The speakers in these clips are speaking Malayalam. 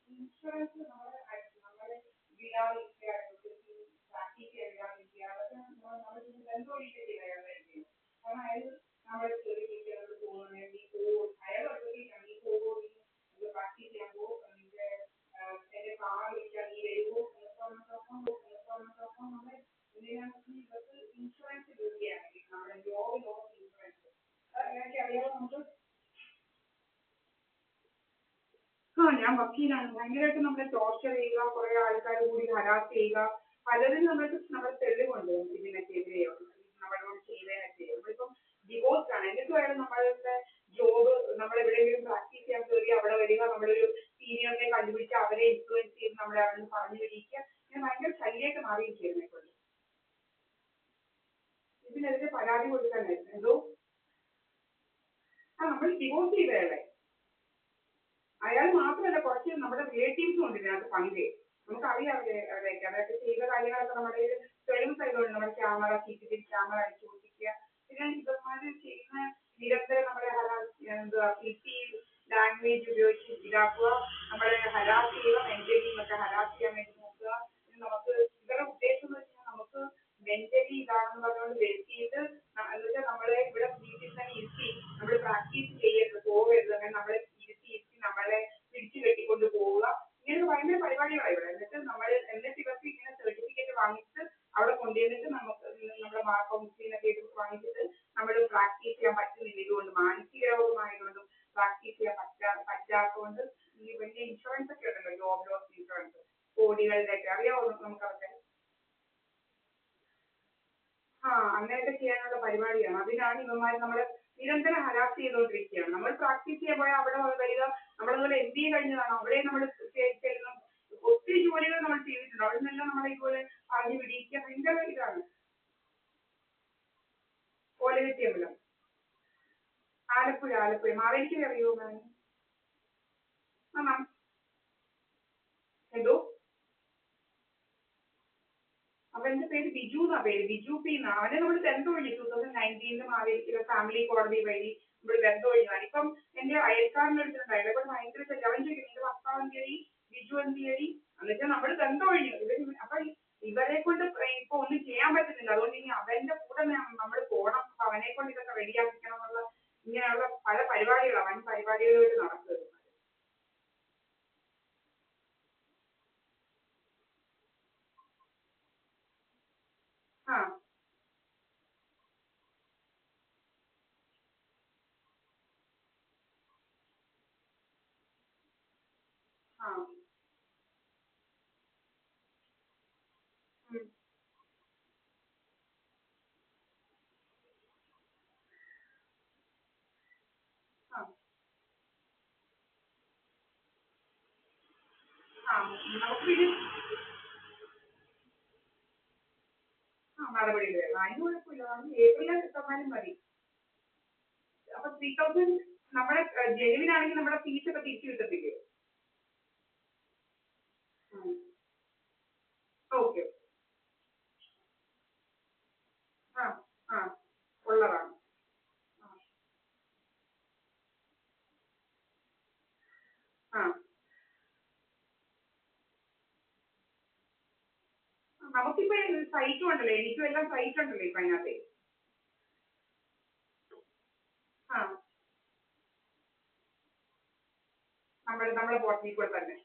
ഇൻഷുറൻസ് നമ്മളെ വിടാതിരിക്കുക പ്രാക്ടീസ് ചെയ്യാതിരിക്കുക അതൊക്കെ നമ്മൾ ബന്ധമൊഴിക്കത്തില്ല കാരണം അയാൾ നമ്മുടെ ചെറിയ പോകുന്നത് നീ പോകും അയാൾ നീ പോകും നീ പ്രാക്ടീസ് ചെയ്യാൻ പോകും എന്റെ കാർ വിളിക്കാൻ നീ വരുമോ നമ്മളെ ഇവർക്ക് ഇൻഷുറൻസ് ഇടുകയാണ് നമ്മുടെ ലോസ് ഇൻഷുറൻസ് അതൊക്കെ അറിയാതെ നമുക്ക് ഞാൻ വക്കീലാണ് ഭയങ്കരമായിട്ട് നമ്മളെ ടോർച്ചർ ചെയ്യുക കുറെ ആൾക്കാർ കൂടി ഹരാസ് ചെയ്യുക പലരും നമ്മുടെ തെളിവുണ്ട് ഇതിനൊക്കെതിരെ നമ്മളോട് ചെയ്തതിനൊക്കെ നമ്മളിപ്പം ഡിവോഴ്സ് ആണ് എന്നിട്ട് വേണം നമ്മളുടെ ജോബ് നമ്മളെവിടെയെങ്കിലും പ്രാക്ടീസ് ചെയ്യാൻ കയറി അവിടെ വരിക നമ്മളൊരു സീനിയറിനെ കണ്ടുപിടിച്ച് അവരെ ഇൻഫ്ലുവൻസ് ചെയ്ത് നമ്മളെ അവിടെ നിന്ന് പറഞ്ഞു പിടിക്കുക ഞാൻ ഭയങ്കര ശല്യമായിട്ട് മാറിയിരിക്കുകയാണ് ഇപ്പോൾ ഇതിനെതിരെ പരാതി കൊടുക്കാനായിരുന്നു എന്തോ നമ്മൾ ഡിവോഴ്സ് ചെയ്തയാളെ അയാൾ മാത്രമല്ല കുറച്ച് നമ്മുടെ റിലേറ്റീവ്സും ഉണ്ട് ഇതിനകത്ത് പങ്ക് നമുക്കറിയാം അവരെയൊക്കെ അതൊക്കെ ചെയ്ത കാര്യങ്ങളൊക്കെ നമ്മുടെ തെളിവ് സൈഡുണ്ട് നമ്മുടെ ക്യാമറ CCTV ക്യാമറ അടിച്ചു പൊട്ടിക്കുക പിന്നെ ഇവന്മാര് ചെയ്യുന്ന നിരന്തരം നമ്മളെ എന്തുവാ ലാംഗ്വേജ് ഉപയോഗിച്ച് ഇതാക്കുക നമ്മളെ ഹരാസ് ചെയ്യുക മെന്റലി ഒക്കെ ഹരാസ് ചെയ്യാൻ വേണ്ടി നോക്കുക നമുക്ക് ഇവരുടെ ഉദ്ദേശം എന്ന് വെച്ചാൽ നമുക്ക് മെന്റലി ഇതാണെന്ന് പറഞ്ഞുകൊണ്ട് വരുത്തിയിട്ട് എന്നുവെച്ചാൽ നമ്മളെ ഇവിടെ വീട്ടിൽ തന്നെ ഇരുത്തി നമ്മൾ പ്രാക്ടീസ് ചെയ്യരുത് പോകരുത് അങ്ങനെ നമ്മളെ ഇരുത്തി നമ്മളെ പിടിച്ചു കെട്ടിക്കൊണ്ട് പോവുക ഇങ്ങനെയൊക്കെ ഭയങ്കര പരിപാടികളാണ് ഇവിടെ എന്നിട്ട് ഇവർക്ക് ഇങ്ങനെ സർട്ടിഫിക്കറ്റ് വാങ്ങിച്ച് അവിടെ കൊണ്ടുവന്നിട്ട് നമുക്ക് നമ്മുടെ മാർക്കോ മുസ്ലിനൊക്കെ എടുത്ത് വാങ്ങിച്ചിട്ട് നമ്മൾ പ്രാക്ടീസ് ചെയ്യാൻ പറ്റുന്നില്ല ഇതുകൊണ്ട് മാനസിക രോഗമായതുകൊണ്ടും പ്രാക്ടീസ് ചെയ്യാൻ പറ്റാത്തതുകൊണ്ട് ഈ വലിയ ഇൻഷുറൻസ് ഒക്കെ ഉണ്ടല്ലോ ജോബ് ലോസ് ഇൻഷുറൻസ് കോടികളുടെ ഒക്കെ അറിയാവോ നമുക്കതൊക്കെ അങ്ങനെയൊക്കെ ചെയ്യാനുള്ള പരിപാടിയാണ് അതിനാണ് ഇവന്മാർ നമ്മളെ നിരന്തരം ഹരാസ് ചെയ്തുകൊണ്ടിരിക്കുകയാണ് നമ്മൾ പ്രാക്ടീസ് ചെയ്യാൻ പോയാൽ അവിടെ വരിക നമ്മളതുപോലെ MBA കഴിഞ്ഞതാണ് അവിടെ നമ്മൾ ചെല്ലുന്ന ഒത്തിരി ജോലികൾ നമ്മൾ ചെയ്തിട്ടുണ്ട് അവിടെ നിന്നെല്ലാം നമ്മളെ ഇതുപോലെ പറഞ്ഞു പിടിക്കുക ഭയങ്കര ഇതാണ് കോലകെട്ടിയമ്പലം ആലപ്പുഴ മാവേലിക്കര അറിയുമോ മാം എന്തോ അപ്പൊ എന്റെ പേര് ബിജു എന്നാ പേര് ബിജു P എന്നാണ് അവനെ നമ്മൾ ബന്ധം ഒഴിഞ്ഞു 2019 മാവേലിക്കര ഫാമിലി കോടതി വഴി നമ്മൾ ബന്ധം ഒഴിഞ്ഞതാണ് ഇപ്പം എന്റെ അയൽക്കാരൻ്റെ അടുത്തുണ്ടായില്ല ഇപ്പൊ ഭയങ്കര അവൻ ചോദിക്കും നിന്റെ ഭർത്താവ് എന്തിയടി ബിജു എന്തിയടി എന്നുവെച്ചാൽ നമ്മൾ ബന്ധം ഒഴിഞ്ഞു അപ്പൊ ഇവരെ കൊണ്ട് ഇപ്പൊ ഒന്നും ചെയ്യാൻ പറ്റുന്നില്ല അതുകൊണ്ട് ഇനി അവന്റെ കൂടെ നമ്മൾ പോകണം അപ്പൊ അവനെ കൊണ്ട് ഇതൊക്കെ റെഡിയാക്കിക്കണം എന്നുള്ള ഇങ്ങനെയുള്ള പല പരിപാടികളാണ് വൻ പരിപാടികളായിട്ട് നടക്കുന്നത് നമുക്ക് പിന്നെ നടപടി അതിന് കുഴപ്പമില്ല ഏപ്രിലിൽ തന്നാലും മതി അപ്പൊ 3000 നമ്മുടെ ജനുവിനാണെങ്കിൽ നമ്മുടെ ഫീസ് ഒക്കെ തിരിച്ചു കിട്ടത്തില്ലേ ഓക്കെ ഉള്ളതാണ് നമുക്കിപ്പോ സൈറ്റും ഉണ്ടല്ലോ എനിക്കും എല്ലാം സൈറ്റ് ഉണ്ടല്ലോ ഇപ്പൊ അതിനകത്ത് നമ്മളെ പോർട്ടലിൽ കൂടെ തന്നെ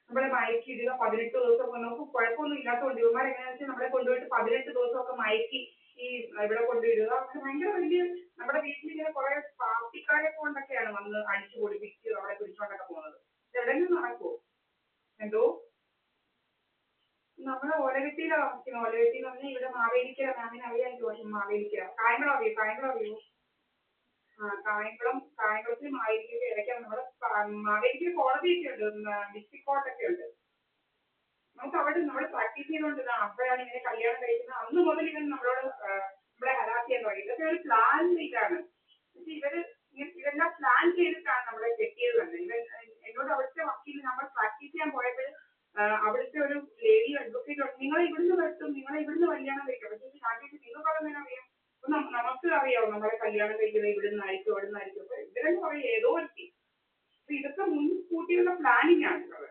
നമ്മളെ മയക്കിടുക 18 ദിവസമൊക്കെ നമുക്ക് കുഴപ്പമൊന്നും ഇല്ലാത്തതുകൊണ്ട് ഇവന്മാർ എങ്ങനെയാണെന്ന് വെച്ചാൽ നമ്മളെ കൊണ്ടുപോയിട്ട് 18 ദിവസമൊക്കെ മയക്കി ഈ ഇവിടെ കൊണ്ടുവിടുക അങ്ങനെ ഭയങ്കര വലിയ നമ്മുടെ വീട്ടിൽ ഇങ്ങനെ കുറെ പാർട്ടിക്കാരെ കൊണ്ടൊക്കെയാണ് വന്ന് അടിച്ചു പൊളിപ്പിച്ച് അവിടെ പിടിച്ചോണ്ടൊക്കെ പോകുന്നത് എവിടെയെങ്കിലും നടക്കുമോ എന്തോ നമ്മളെ ഓലകെട്ടിയിലാണ് താമസിക്കുന്നത് ഓലകെട്ടി എന്ന് പറഞ്ഞാൽ ഇവിടെ മാവേലിക്കര മാമിന് അറിയാം മാവേലിക്കര കായംകുളം അറിയോ കായംകുളത്തിൽ മാവേലിക്കര ഇടയ്ക്കാണ് നമ്മുടെ മാവേലിക്കര കോടതിയൊക്കെ ഉണ്ട് ഡിസ്ട്രിക്ട് കോർട്ടൊക്കെ ഉണ്ട് നമുക്ക് അവിടെ നമ്മൾ പ്രാക്ടീസ് ചെയ്തുകൊണ്ടിരുന്ന അപ്പോഴാണ് ഇങ്ങനെ കല്യാണം കഴിക്കുന്നത് അന്ന് മുതൽ ഇവൻ നമ്മളെ ഹരാസ് ചെയ്യാൻ തുടങ്ങി ഇതൊക്കെ ഒരു പ്ലാൻ ഇതാണ് ഇതെല്ലാം പ്ലാൻ ചെയ്തിട്ടാണ് നമ്മളെ കെട്ടിയത് തന്നെ ഇവൻ എന്നോട് അവിടുത്തെ വക്കീൽ നമ്മൾ പ്രാക്ടീസ് ചെയ്യാൻ പോയപ്പോൾ അവിടുത്തെ ഒരു ലേഡി അഡ്വക്കേറ്റ് നിങ്ങൾ ഇവിടുന്ന് പറ്റും, നിങ്ങൾ ഇവിടുന്ന് കല്യാണം കഴിക്കാം. പക്ഷേ രാജ്യത്ത് നിങ്ങൾക്ക് അതെങ്ങനെ അറിയാം? അപ്പൊ നമുക്ക് അറിയാവോ നമ്മളെ കല്യാണം കഴിക്കുന്നത് ഇവിടുന്നായിരിക്കും അവിടെ നിന്നായിരിക്കും. അപ്പൊ ഇവരെന്ന് പറയും ഏതോ ഒരു ടീം. അപ്പൊ ഇതൊക്കെ മുൻകൂട്ടിയുള്ള പ്ലാനിങ് ആണുള്ളത്.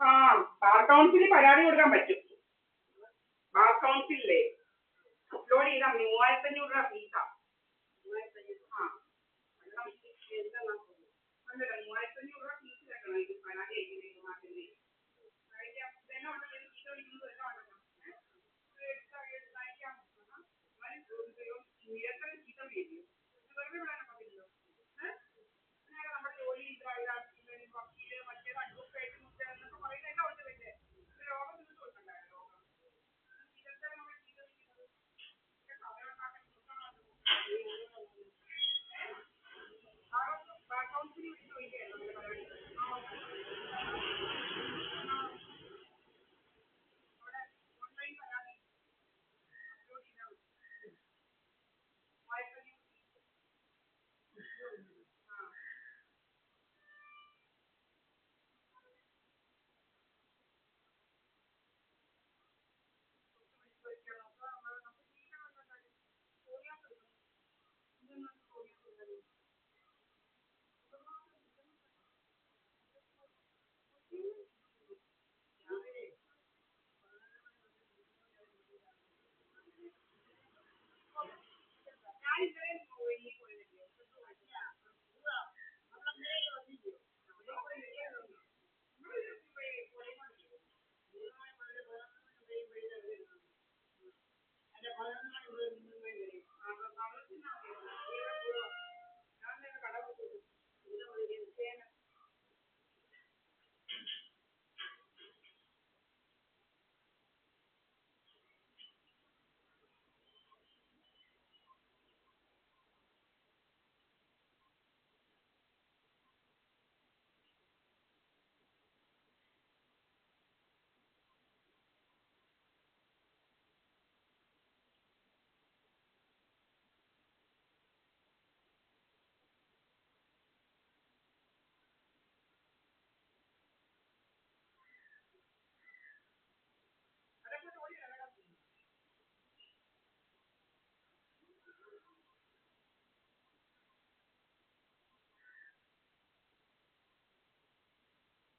ആ ബാർ കൗൺസിലിൽ പരാതി കൊടുക്കാൻ പറ്റും. ബാർ കൗൺസിലേ അപ്ലോഡ് ചെയ്താൽ 3500 രൂപ ഫീസാ. ആ അല്ലല്ല 3500 രൂപ ഫീസ് കെട്ടണം ഇത് പരാതി അയക്കുന്നതിന് മാറ്റുന്നതിന്. ഇതെല്ലാം ഉണ്ടല്ലോ ഇത് ചീത്ത വിളിക്കുന്നത് എല്ലാം ഉണ്ടല്ലോ. നിരന്തരം ചീത്ത വിളിക്കും. വെറുതെ വിടാനൊക്കെ പറ്റില്ലല്ലോ. നമ്മുടെ ജോലി വക്കീല് മറ്റേത് അഡ്വക്കേറ്റ് എന്നൊക്കെ പറയുന്നതെല്ലാം ഉണ്ട്. പിന്നെ രോഗം നിങ്ങൾക്ക് കൊടുക്കണ്ടായോ? രോഗം നിരന്തരം നമ്മൾ ചീത്ത വിളിക്കുന്നത് കൗൺസിലിൽ വിളിച്ചു ചോദിക്കുകയായിരുന്നു നമ്മുടെ പരാതി. അവിടെ ഓൺലൈൻ പരാതി അപ്ലോഡ് ചെയ്താൽ മതി.